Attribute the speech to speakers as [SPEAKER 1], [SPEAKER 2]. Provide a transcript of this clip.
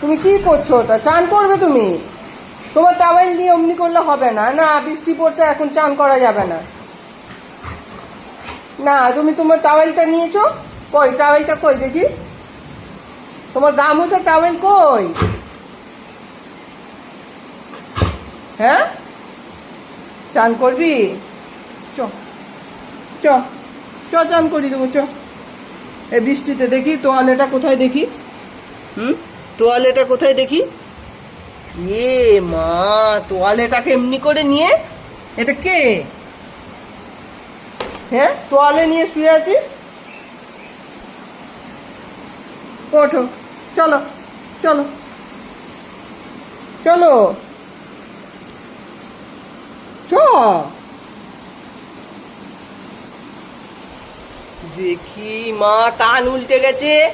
[SPEAKER 1] তুমি কি করছো? ওটা চান করবে তুমি? তোমার টাওয়েল নিয়ে অমনি করলে হবে না। না, বৃষ্টি পড়ছে, এখন চান করা যাবে না। না, তুমি তোমার টাওয়েলটা নিয়েছো? কই টাওয়েলটা, কই দেখি। তোমার গা মোছা টাওয়েল কই? হ্যাঁ, চান করবি? চ চ চ চান করি দেবো, চ। এই বৃষ্টিতে দেখি তোয়ালেটা কোথায় দেখি। তোয়ালেটা কোথায় দেখি? এ মা, তোয়ালেটাকে এমনি করে নিয়ে, এটা কে? হ্যাঁ, তোয়ালে নিয়ে শুয়ে আছিস? ওঠো, চলো চলো চলো, চ। দেখি মা, কান উল্টে গেছে।